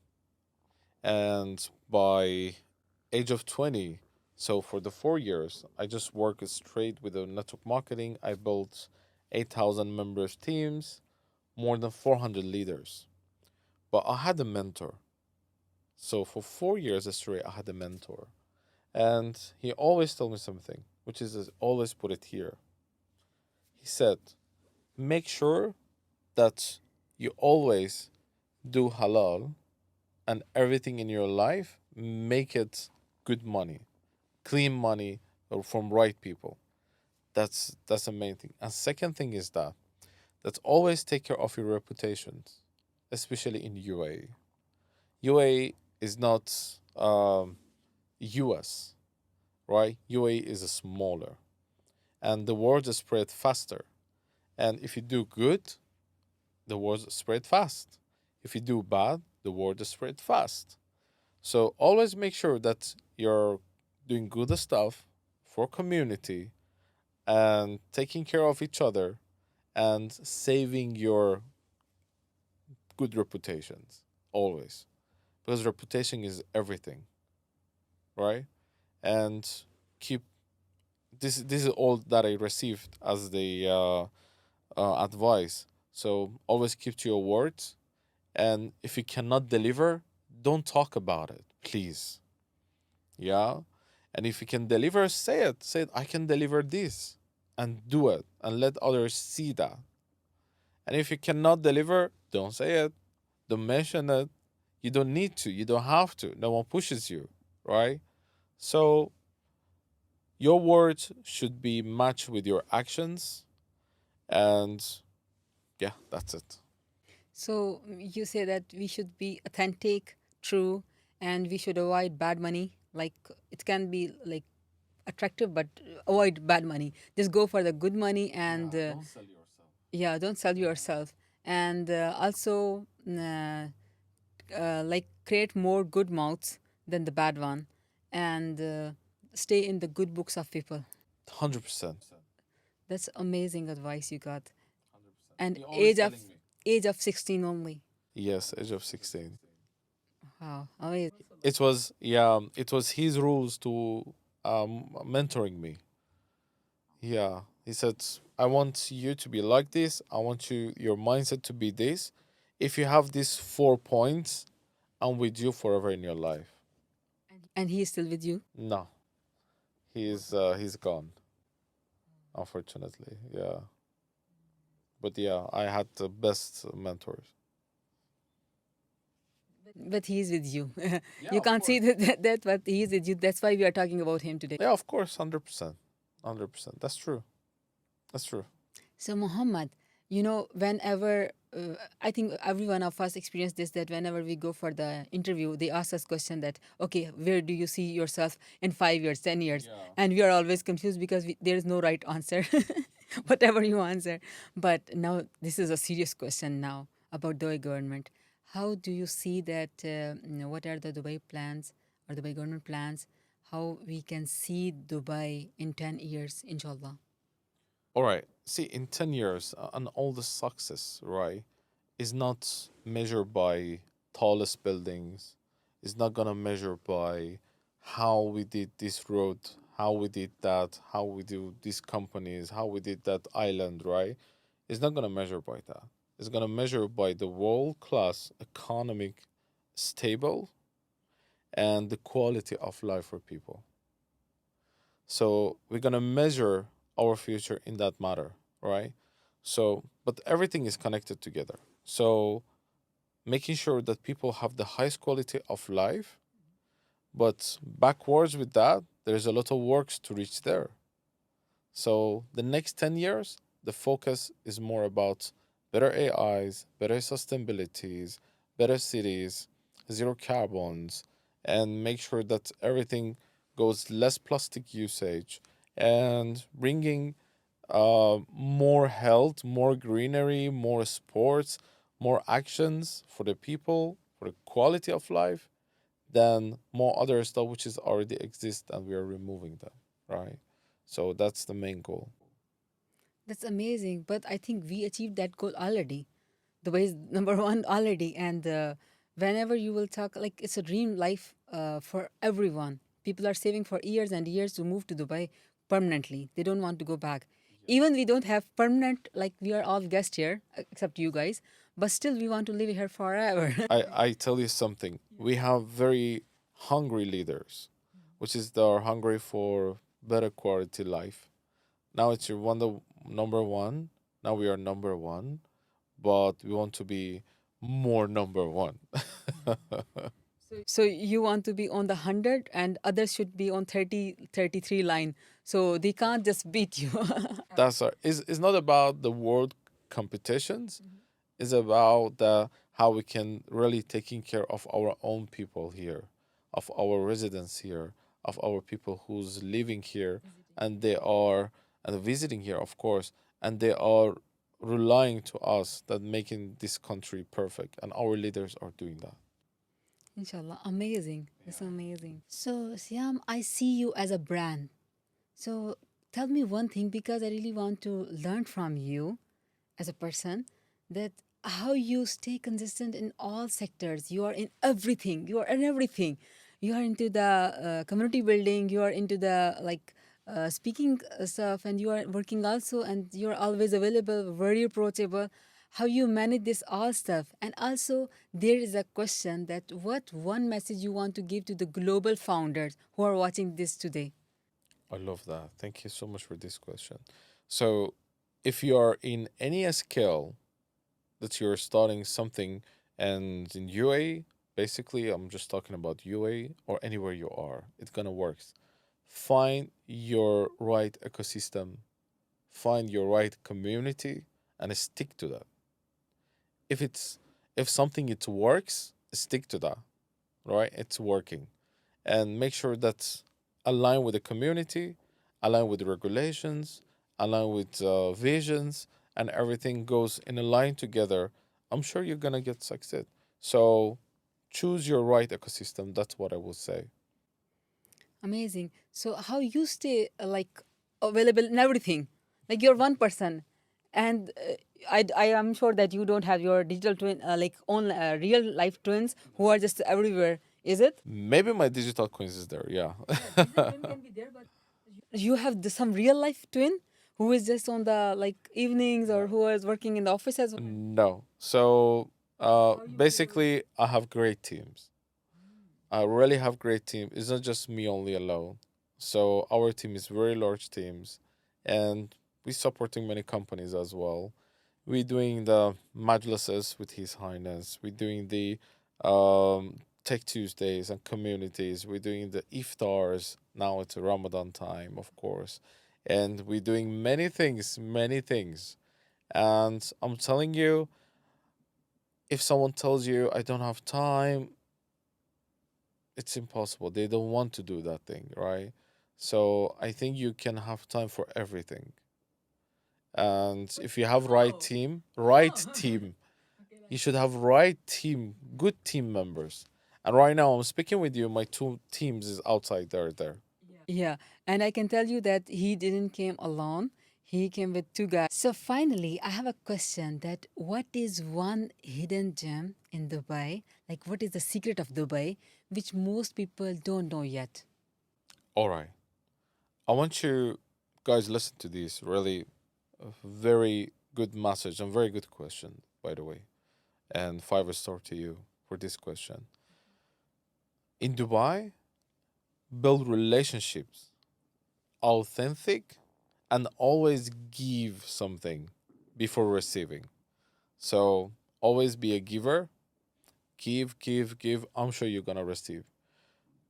And by age of 20. So for the 4 years, I just worked straight with the network marketing. I built 8,000 members teams, more than 400 leaders. But I had a mentor. So for 4 years straight, I had a mentor. And he always told me something, which is always put it here. He said, make sure that you always do halal and everything in your life, make it good money, clean money from right people. That's the main thing. And second thing is that always take care of your reputations, especially in UAE. UAE is not US, right? UAE is smaller, and the word is spread faster. And if you do good, the word is spread fast. If you do bad, the word is spread fast. So always make sure that you're doing good stuff for community and taking care of each other and saving your good reputations always, because reputation is everything, right? And keep this is all that I received as the advice. So always keep to your words, and if you cannot deliver, don't talk about it, please. Yeah. And if you can deliver, say it. Say it, I can deliver this, and do it and let others see that. And if you cannot deliver, don't say it. Don't mention it. You don't need to. You don't have to. No one pushes you, right? So your words should be matched with your actions. And yeah, that's it. So you say that we should be authentic, true, and we should avoid bad money. Like it can be like attractive, but avoid bad money. Just go for the good money, and Don't sell yourself. yeah, don't sell yourself. And also, like create more good mouths than the bad one, and stay in the good books of people. 100%. That's amazing advice you got. 100%. And He always telling me. age of 16 only. Yes, age of 16. Wow, amazing. It was, yeah, it was his rules to mentoring me. Yeah, he said, I want you to be like this. I want your mindset to be this. If you have these 4 points, I'm with you forever in your life. And he is still with you. No, he's gone, unfortunately. Yeah, but yeah, I had the best mentors. But he is with you. Yeah, You of can't course. see that, but he is with you. That's why we are talking about him today. Yeah, of course, 100%, 100%. That's true. That's true. So, Muhammad, whenever I think every one of us experience this, that whenever we go for the interview, they ask us question that, okay, where do you see yourself in 5 years, 10 years? Yeah. And we are always confused because there is no right answer, whatever you answer. But now this is a serious question now about Dubai government. How do you see that? What are the Dubai plans or Dubai government plans? How we can see Dubai in 10 years, inshallah. All right. See, in 10 years, and all the success, right, is not measured by tallest buildings. It's not going to measure by how we did this road, how we did that, how we do these companies, how we did that island, right? It's not going to measure by that. It's going to measure by the world class economic stable and the quality of life for people. So we're gonna measure our future in that matter, right? So, but everything is connected together. So making sure that people have the highest quality of life, but backwards with that, there's a lot of works to reach there. So the next 10 years, the focus is more about better AIs, better sustainabilities, better cities, zero carbons, and make sure that everything goes less plastic usage and bringing more health, more greenery, more sports, more actions for the people, for the quality of life, than more other stuff which is already exist and we are removing them, right? So that's the main goal. That's amazing. But I think we achieved that goal already. The way is number one already. And whenever you will talk, like it's a dream life for everyone people are saving for years and years to move to Dubai permanently. They don't want to go back. Even we don't have permanent, like we are all guests here, except you guys, but still we want to live here forever. I tell you something. We have very hungry leaders, which is they're hungry for better quality life. Now it's your number one. Now we are number one, but we want to be more number one. So you want to be on the 100 and others should be on 33 line. So they can't just beat you. That's our. It's not about the world competitions. It's about how we can really taking care of our own people here, of our residents here, of our people who's living here, and they are and visiting here, of course, and they are relying to us that making this country perfect, and our leaders are doing that. Inshallah, amazing. It's amazing. So, Siam, I see you as a brand. So, tell me one thing because I really want to learn from you as a person that how you stay consistent in all sectors. You are in everything. You are in everything. You are into the community building. You are into the like speaking stuff, and you are working also, and you are always available, very approachable. How you manage this all stuff, and also there is a question that what one message you want to give to the global founders who are watching this today. I love that. Thank you so much for this question. So, if you are in any scale that you're starting something and in UA, basically, I'm just talking about UA or anywhere you are, it's gonna work. Find your right ecosystem, find your right community, and stick to that. If it's if something it works, stick to that, right? It's working, and make sure that's aligned with the community, aligned with the regulations, aligned with visions, and everything goes in a line together. I'm sure you're gonna get success. So choose your right ecosystem. That's what I would say. Amazing. So how you stay like available in everything? Like you're one person, and I am sure that you don't have your digital twin like on real life twins who are just everywhere. Is it? Maybe my digital coins is there. Yeah. You have some real life twin who is just on the like evenings or who is working in the office as well. No. So basically, I have great teams. I really have great team. It's not just me only alone. So our team is very large teams, and we supporting many companies as well. We're doing the Majlises with His Highness. We're doing the Tech Tuesdays and communities. We're doing the iftars. Now it's Ramadan time, of course, and we're doing many things, many things. And I'm telling you, if someone tells you I don't have time, it's impossible. They don't want to do that thing, right? So I think you can have time for everything. And if you have right team, you should have right team, good team members. And right now I'm speaking with you, my two teams is outside there. Yeah, and I can tell you that he didn't came alone. He came with two guys. So finally, I have a question that what is one hidden gem in Dubai? Like what is the secret of Dubai which most people don't know yet? All right. I want you guys listen to this really very good message and very good question, by the way. And 5 star to you for this question. In Dubai, build relationships, authentic, and always give something before receiving. So always be a giver. Give, give, give. I'm sure you're gonna receive.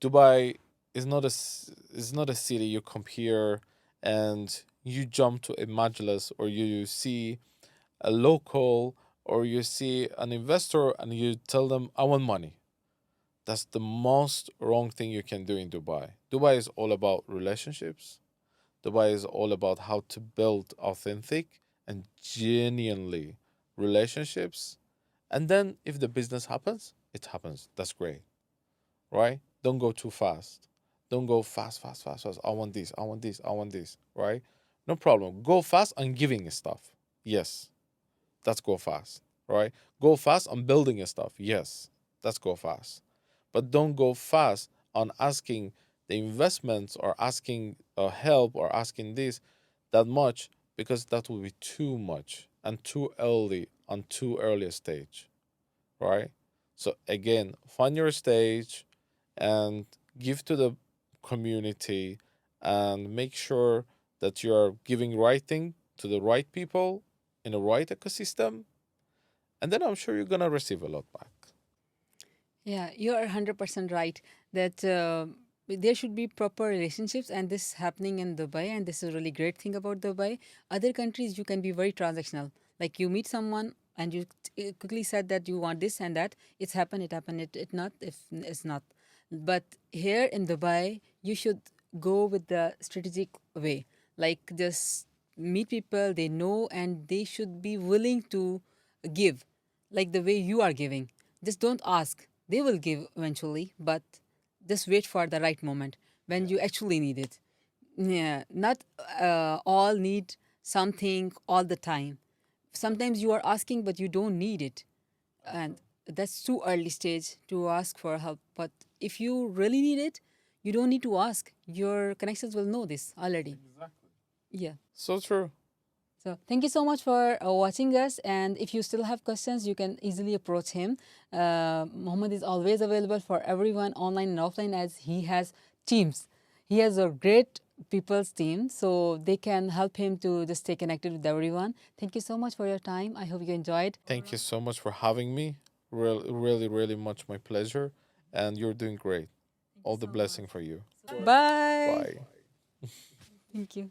Dubai is not a city you come here and you jump to a majlis or you see a local or you see an investor and you tell them I want money. That's the most wrong thing you can do in Dubai. Dubai is all about relationships. Dubai is all about how to build authentic and genuinely relationships. And then if the business happens, it happens. That's great, right? Don't go too fast. Don't go fast, fast, fast, fast. I want this, I want this, I want this, right? No problem. Go fast on giving stuff. Yes, that's go fast, right? Go fast on building stuff. Yes, that's go fast. But don't go fast on asking the investments or asking help or asking this that much, because that will be too much and too early on too early a stage, right? So again, find your stage and give to the community and make sure that you are giving right thing to the right people in the right ecosystem, and then I'm sure you're gonna receive a lot back. Yeah, you are 100% right that there should be proper relationships, and this is happening in Dubai, and this is a really great thing about Dubai. Other countries, you can be very transactional. Like you meet someone and you quickly said that you want this and that. It happened, it not, if it's not. But here in Dubai, you should go with the strategic way. Like just meet people they know, and they should be willing to give, like the way you are giving. Just don't ask. They will give eventually, but just wait for the right moment when Yeah. you actually need it. Yeah, not all need something all the time. Sometimes you are asking, but you don't need it. And that's too early stage to ask for help. But if you really need it, you don't need to ask. Your connections will know this already. Exactly. Yeah. So true. So thank you so much for watching us. And if you still have questions, you can easily approach him. Mohammed is always available for everyone online and offline, as he has teams. He has a great people's team, so they can help him to just stay connected with everyone. Thank you so much for your time. I hope you enjoyed. Thank you so much for having me. Really, really much my pleasure. And you're doing great. All the blessing for you. Bye. Bye. Thank you.